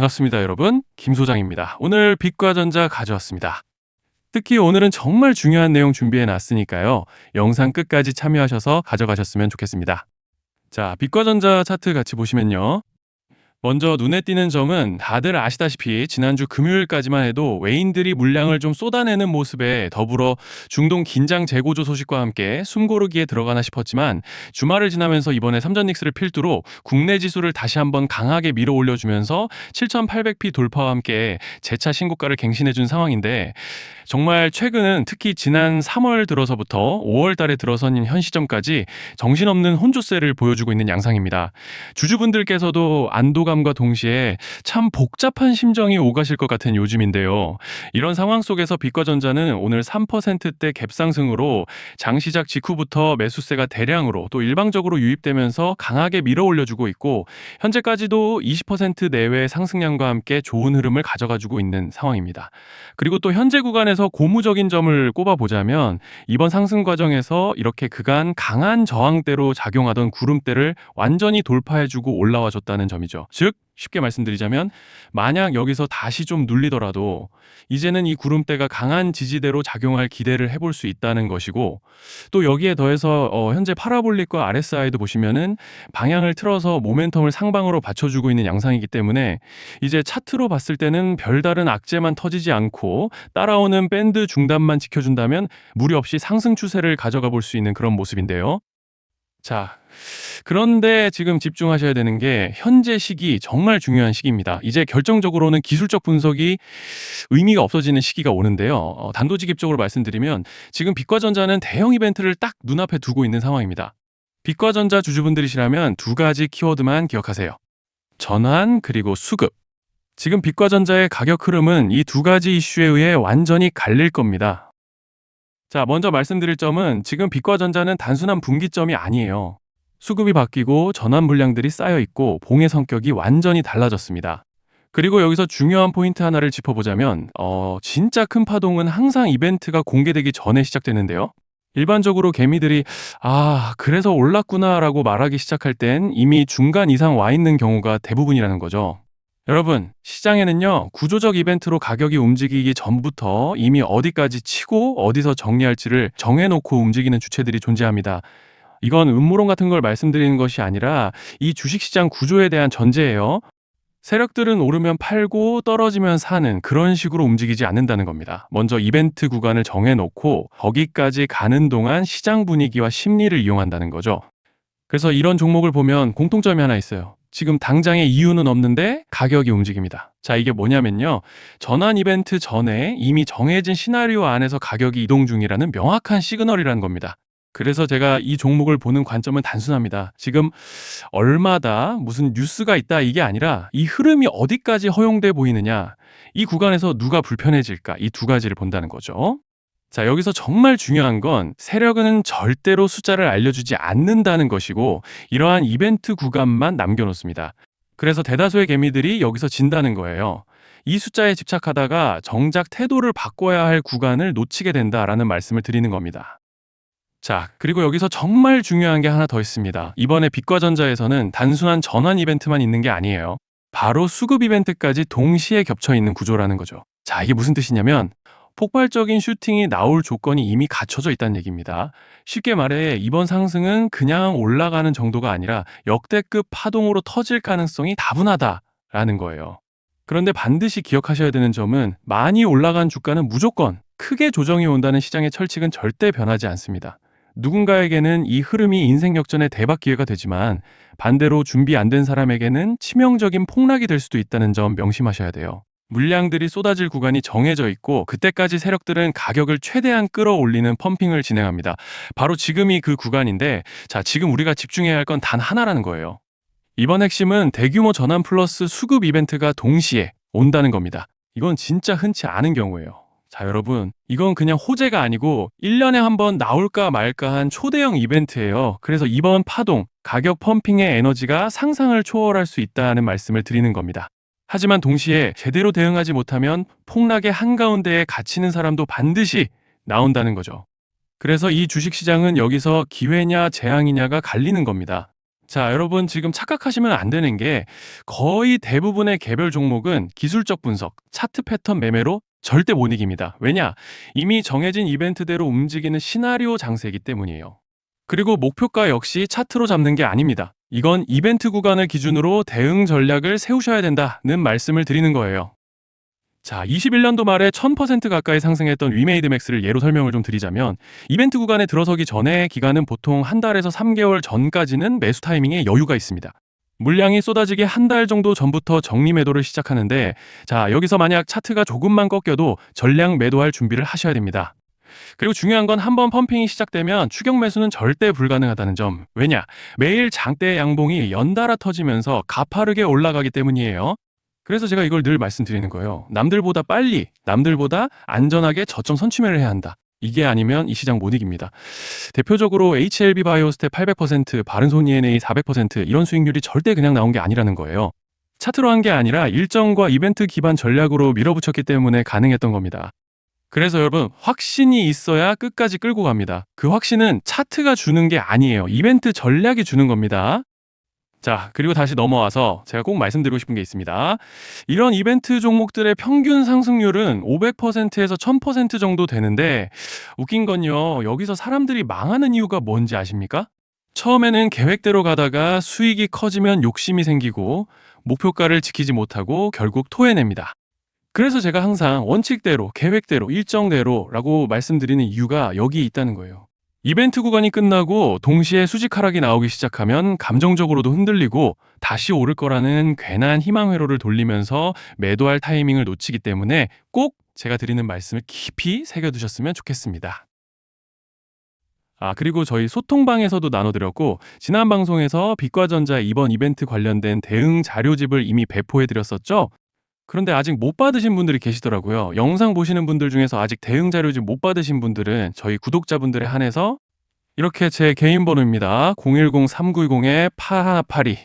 반갑습니다, 여러분. 김 소장입니다. 오늘 빛과 전자 가져왔습니다. 특히 오늘은 정말 중요한 내용 준비해 놨으니까요. 영상 끝까지 참여하셔서 가져가셨으면 좋겠습니다. 자, 빛과 전자 차트 같이 보시면요. 먼저 눈에 띄는 점은 다들 아시다시피 지난주 금요일까지만 해도 외인들이 물량을 좀 쏟아내는 모습에 더불어 중동 긴장 재고조 소식과 함께 숨고르기에 들어가나 싶었지만 주말을 지나면서 이번에 삼전닉스를 필두로 국내 지수를 다시 한번 강하게 밀어 올려주면서 7,800p 돌파와 함께 재차 신고가를 갱신해준 상황인데 정말 최근은 특히 지난 3월 들어서부터 5월 달에 들어선 현 시점까지 정신없는 혼조세를 보여주고 있는 양상입니다. 주주분들께서도 안도감과 동시에 참 복잡한 심정이 오가실 것 같은 요즘인데요. 이런 상황 속에서 빛과전자는 오늘 3%대 갭상승으로 장 시작 직후부터 매수세가 대량으로 또 일방적으로 유입되면서 강하게 밀어 올려주고 있고 현재까지도 20% 내외의 상승량과 함께 좋은 흐름을 가져가주고 있는 상황입니다. 그리고 또 현재 구간에서 고무적인 점을 꼽아보자면 이번 상승 과정에서 이렇게 그간 강한 저항대로 작용하던 구름대를 완전히 돌파해주고 올라와 줬다는 점이죠. 즉 쉽게 말씀드리자면 만약 여기서 다시 좀 눌리더라도 이제는 이 구름대가 강한 지지대로 작용할 기대를 해볼 수 있다는 것이고 또 여기에 더해서 현재 파라볼릭과 RSI도 보시면은 방향을 틀어서 모멘텀을 상방으로 받쳐주고 있는 양상이기 때문에 이제 차트로 봤을 때는 별다른 악재만 터지지 않고 따라오는 밴드 중단만 지켜준다면 무리 없이 상승 추세를 가져가 볼 수 있는 그런 모습인데요. 자, 그런데 지금 집중하셔야 되는 게 현재 시기 정말 중요한 시기입니다. 이제 결정적으로는 기술적 분석이 의미가 없어지는 시기가 오는데요. 단도직입적으로 말씀드리면 지금 빛과전자는 대형 이벤트를 딱 눈앞에 두고 있는 상황입니다. 빛과전자 주주분들이시라면 두 가지 키워드만 기억하세요. 전환 그리고 수급. 지금 빛과전자의 가격 흐름은 이 두 가지 이슈에 의해 완전히 갈릴 겁니다. 자, 먼저 말씀드릴 점은 지금 빛과전자는 단순한 분기점이 아니에요. 수급이 바뀌고 전환 물량들이 쌓여 있고 봉의 성격이 완전히 달라졌습니다. 그리고 여기서 중요한 포인트 하나를 짚어보자면 진짜 큰 파동은 항상 이벤트가 공개되기 전에 시작되는데요. 일반적으로 개미들이 그래서 올랐구나 라고 말하기 시작할 땐 이미 중간 이상 와 있는 경우가 대부분이라는 거죠. 여러분, 시장에는요, 구조적 이벤트로 가격이 움직이기 전부터 이미 어디까지 치고 어디서 정리할지를 정해놓고 움직이는 주체들이 존재합니다. 이건 음모론 같은 걸 말씀드리는 것이 아니라 이 주식시장 구조에 대한 전제예요. 세력들은 오르면 팔고 떨어지면 사는 그런 식으로 움직이지 않는다는 겁니다. 먼저 이벤트 구간을 정해놓고 거기까지 가는 동안 시장 분위기와 심리를 이용한다는 거죠. 그래서 이런 종목을 보면 공통점이 하나 있어요. 지금 당장의 이유는 없는데 가격이 움직입니다. 자, 이게 뭐냐면요. 전환 이벤트 전에 이미 정해진 시나리오 안에서 가격이 이동 중이라는 명확한 시그널이라는 겁니다. 그래서 제가 이 종목을 보는 관점은 단순합니다. 지금 얼마다 무슨 뉴스가 있다 이게 아니라 이 흐름이 어디까지 허용돼 보이느냐, 이 구간에서 누가 불편해질까, 이 두 가지를 본다는 거죠. 자, 여기서 정말 중요한 건 세력은 절대로 숫자를 알려주지 않는다는 것이고 이러한 이벤트 구간만 남겨놓습니다. 그래서 대다수의 개미들이 여기서 진다는 거예요. 이 숫자에 집착하다가 정작 태도를 바꿔야 할 구간을 놓치게 된다라는 말씀을 드리는 겁니다. 자, 그리고 여기서 정말 중요한 게 하나 더 있습니다. 이번에 빛과전자에서는 단순한 전환 이벤트만 있는 게 아니에요. 바로 수급 이벤트까지 동시에 겹쳐 있는 구조라는 거죠. 자, 이게 무슨 뜻이냐면 폭발적인 슈팅이 나올 조건이 이미 갖춰져 있다는 얘기입니다. 쉽게 말해 이번 상승은 그냥 올라가는 정도가 아니라 역대급 파동으로 터질 가능성이 다분하다라는 거예요. 그런데 반드시 기억하셔야 되는 점은 많이 올라간 주가는 무조건 크게 조정이 온다는 시장의 철칙은 절대 변하지 않습니다. 누군가에게는 이 흐름이 인생 역전의 대박 기회가 되지만 반대로 준비 안 된 사람에게는 치명적인 폭락이 될 수도 있다는 점 명심하셔야 돼요. 물량들이 쏟아질 구간이 정해져 있고 그때까지 세력들은 가격을 최대한 끌어올리는 펌핑을 진행합니다. 바로 지금이 그 구간인데 자, 지금 우리가 집중해야 할 건 단 하나라는 거예요. 이번 핵심은 대규모 전환 플러스 수급 이벤트가 동시에 온다는 겁니다. 이건 진짜 흔치 않은 경우예요. 자, 여러분, 이건 그냥 호재가 아니고 1년에 한 번 나올까 말까 한 초대형 이벤트예요. 그래서 이번 파동, 가격 펌핑의 에너지가 상상을 초월할 수 있다는 말씀을 드리는 겁니다. 하지만 동시에 제대로 대응하지 못하면 폭락의 한가운데에 갇히는 사람도 반드시 나온다는 거죠. 그래서 이 주식시장은 여기서 기회냐 재앙이냐가 갈리는 겁니다. 자, 여러분 지금 착각하시면 안 되는 게 거의 대부분의 개별 종목은 기술적 분석, 차트 패턴 매매로 절대 못 이깁니다. 왜냐? 이미 정해진 이벤트대로 움직이는 시나리오 장세이기 때문이에요. 그리고 목표가 역시 차트로 잡는 게 아닙니다. 이건 이벤트 구간을 기준으로 대응 전략을 세우셔야 된다는 말씀을 드리는 거예요. 자, 21년도 말에 1000% 가까이 상승했던 위메이드맥스를 예로 설명을 좀 드리자면 이벤트 구간에 들어서기 전에 기간은 보통 한 달에서 3개월 전까지는 매수 타이밍에 여유가 있습니다. 물량이 쏟아지기 한 달 정도 전부터 정리 매도를 시작하는데 자, 여기서 만약 차트가 조금만 꺾여도 전량 매도할 준비를 하셔야 됩니다. 그리고 중요한 건 한번 펌핑이 시작되면 추격 매수는 절대 불가능하다는 점. 왜냐? 매일 장대 양봉이 연달아 터지면서 가파르게 올라가기 때문이에요. 그래서 제가 이걸 늘 말씀드리는 거예요. 남들보다 빨리, 남들보다 안전하게 저점 선취매를 해야 한다. 이게 아니면 이 시장 못 이깁니다. 대표적으로 HLB 바이오스텝 800%, 바른손 ENA 400% 이런 수익률이 절대 그냥 나온 게 아니라는 거예요. 차트로 한 게 아니라 일정과 이벤트 기반 전략으로 밀어붙였기 때문에 가능했던 겁니다. 그래서 여러분, 확신이 있어야 끝까지 끌고 갑니다. 그 확신은 차트가 주는 게 아니에요. 이벤트 전략이 주는 겁니다. 자, 그리고 다시 넘어와서 제가 꼭 말씀드리고 싶은 게 있습니다. 이런 이벤트 종목들의 평균 상승률은 500%에서 1000% 정도 되는데 웃긴 건요. 여기서 사람들이 망하는 이유가 뭔지 아십니까? 처음에는 계획대로 가다가 수익이 커지면 욕심이 생기고 목표가를 지키지 못하고 결국 토해냅니다. 그래서 제가 항상 원칙대로, 계획대로, 일정대로라고 말씀드리는 이유가 여기 있다는 거예요. 이벤트 구간이 끝나고 동시에 수직 하락이 나오기 시작하면 감정적으로도 흔들리고 다시 오를 거라는 괜한 희망 회로를 돌리면서 매도할 타이밍을 놓치기 때문에 꼭 제가 드리는 말씀을 깊이 새겨두셨으면 좋겠습니다. 아, 그리고 저희 소통방에서도 나눠드렸고 지난 방송에서 빛과전자 이번 이벤트 관련된 대응 자료집을 이미 배포해드렸었죠? 그런데 아직 못 받으신 분들이 계시더라고요. 영상 보시는 분들 중에서 아직 대응 자료집 못 받으신 분들은 저희 구독자분들에 한해서 이렇게 제 개인 번호입니다. 010-3910-8182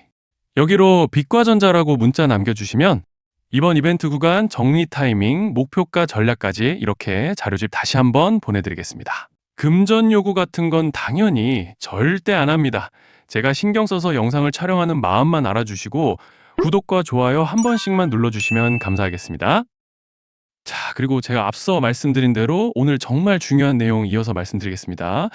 여기로 빛과전자라고 문자 남겨주시면 이번 이벤트 구간 정리 타이밍, 목표가 전략까지 이렇게 자료집 다시 한번 보내드리겠습니다. 금전 요구 같은 건 당연히 절대 안 합니다. 제가 신경 써서 영상을 촬영하는 마음만 알아주시고 구독과 좋아요 한 번씩만 눌러주시면 감사하겠습니다. 자, 그리고 제가 앞서 말씀드린 대로 오늘 정말 중요한 내용 이어서 말씀드리겠습니다.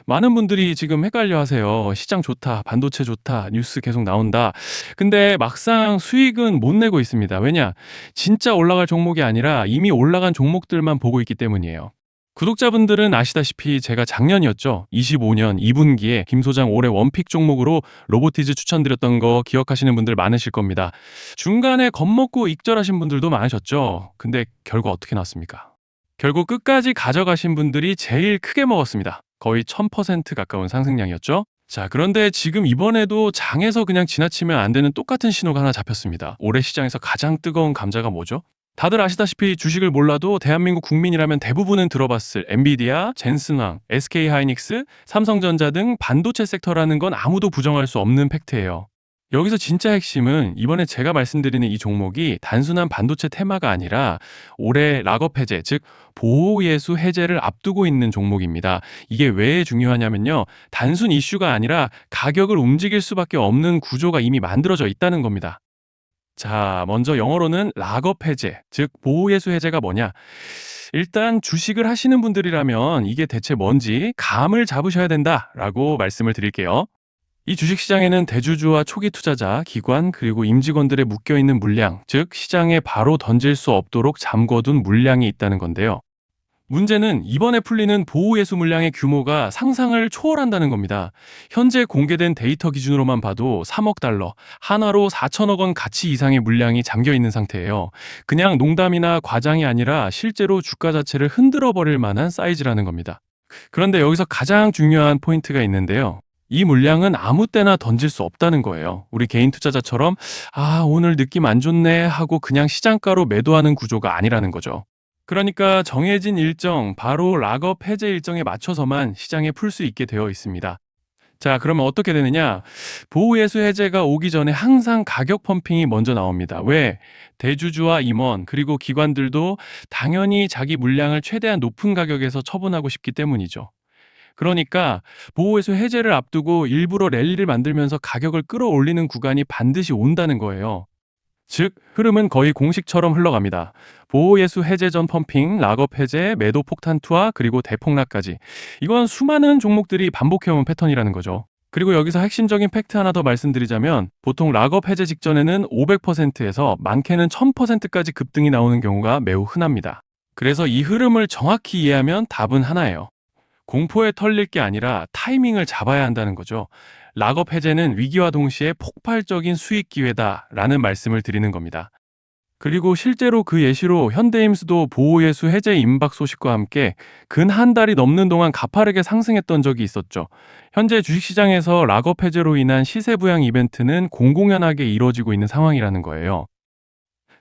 많은 분들이 지금 헷갈려 하세요. 시장 좋다, 반도체 좋다, 뉴스 계속 나온다. 근데 막상 수익은 못 내고 있습니다. 왜냐? 진짜 올라갈 종목이 아니라 이미 올라간 종목들만 보고 있기 때문이에요. 구독자분들은 아시다시피 제가 작년이었죠. 25년 2분기에 김 소장 올해 원픽 종목으로 로보티즈 추천드렸던 거 기억하시는 분들 많으실 겁니다. 중간에 겁먹고 익절하신 분들도 많으셨죠. 근데 결과 어떻게 났습니까? 결국 끝까지 가져가신 분들이 제일 크게 먹었습니다. 거의 1000% 가까운 상승량이었죠. 자, 그런데 지금 이번에도 장에서 그냥 지나치면 안 되는 똑같은 신호가 하나 잡혔습니다. 올해 시장에서 가장 뜨거운 감자가 뭐죠? 다들 아시다시피 주식을 몰라도 대한민국 국민이라면 대부분은 들어봤을 엔비디아, 젠슨왕, SK하이닉스, 삼성전자 등 반도체 섹터라는 건 아무도 부정할 수 없는 팩트예요. 여기서 진짜 핵심은 이번에 제가 말씀드리는 이 종목이 단순한 반도체 테마가 아니라 올해 락업 해제, 즉 보호예수 해제를 앞두고 있는 종목입니다. 이게 왜 중요하냐면요. 단순 이슈가 아니라 가격을 움직일 수밖에 없는 구조가 이미 만들어져 있다는 겁니다. 자, 먼저 영어로는 락업 해제, 즉 보호예수 해제가 뭐냐? 일단 주식을 하시는 분들이라면 이게 대체 뭔지 감을 잡으셔야 된다라고 말씀을 드릴게요. 이 주식시장에는 대주주와 초기 투자자, 기관, 그리고 임직원들의 묶여있는 물량, 즉 시장에 바로 던질 수 없도록 잠궈둔 물량이 있다는 건데요. 문제는 이번에 풀리는 보호예수 물량의 규모가 상상을 초월한다는 겁니다. 현재 공개된 데이터 기준으로만 봐도 3억 달러, 한화로 4천억 원 가치 이상의 물량이 잠겨 있는 상태예요. 그냥 농담이나 과장이 아니라 실제로 주가 자체를 흔들어 버릴 만한 사이즈라는 겁니다. 그런데 여기서 가장 중요한 포인트가 있는데요. 이 물량은 아무 때나 던질 수 없다는 거예요. 우리 개인 투자자처럼 오늘 느낌 안 좋네 하고 그냥 시장가로 매도하는 구조가 아니라는 거죠. 그러니까 정해진 일정, 바로 락업 해제 일정에 맞춰서만 시장에 풀 수 있게 되어 있습니다. 자, 그러면 어떻게 되느냐? 보호예수 해제가 오기 전에 항상 가격 펌핑이 먼저 나옵니다. 왜? 대주주와 임원, 그리고 기관들도 당연히 자기 물량을 최대한 높은 가격에서 처분하고 싶기 때문이죠. 그러니까 보호회수 해제를 앞두고 일부러 랠리를 만들면서 가격을 끌어올리는 구간이 반드시 온다는 거예요. 즉, 흐름은 거의 공식처럼 흘러갑니다. 보호예수 해제 전 펌핑, 락업 해제, 매도 폭탄 투하, 그리고 대폭락까지. 이건 수많은 종목들이 반복해온 패턴이라는 거죠. 그리고 여기서 핵심적인 팩트 하나 더 말씀드리자면 보통 락업 해제 직전에는 500%에서 많게는 1000%까지 급등이 나오는 경우가 매우 흔합니다. 그래서 이 흐름을 정확히 이해하면 답은 하나예요. 공포에 털릴 게 아니라 타이밍을 잡아야 한다는 거죠. 락업 해제는 위기와 동시에 폭발적인 수익 기회다라는 말씀을 드리는 겁니다. 그리고 실제로 그 예시로 현대임수도 보호예수 해제 임박 소식과 함께 근 한 달이 넘는 동안 가파르게 상승했던 적이 있었죠. 현재 주식시장에서 락업 해제로 인한 시세 부양 이벤트는 공공연하게 이루어지고 있는 상황이라는 거예요.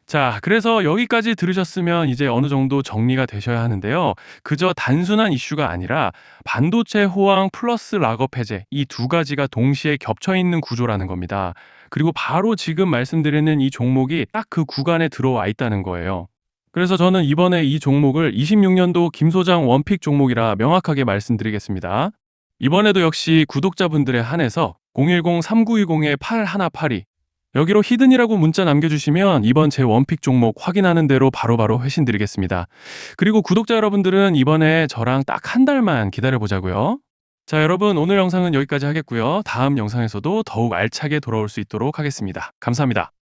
자, 그래서 여기까지 들으셨으면 이제 어느 정도 정리가 되셔야 하는데요. 그저 단순한 이슈가 아니라 반도체 호황 플러스 락업 해제 이 두 가지가 동시에 겹쳐 있는 구조라는 겁니다. 그리고 바로 지금 말씀드리는 이 종목이 딱 그 구간에 들어와 있다는 거예요. 그래서 저는 이번에 이 종목을 26년도 김 소장 원픽 종목이라 명확하게 말씀드리겠습니다. 이번에도 역시 구독자분들에 한해서 010-3920-8182 여기로 히든이라고 문자 남겨주시면 이번 제 원픽 종목 확인하는 대로 바로바로 회신 드리겠습니다. 그리고 구독자 여러분들은 이번에 저랑 딱 한 달만 기다려보자고요. 자, 여러분 오늘 영상은 여기까지 하겠고요. 다음 영상에서도 더욱 알차게 돌아올 수 있도록 하겠습니다. 감사합니다.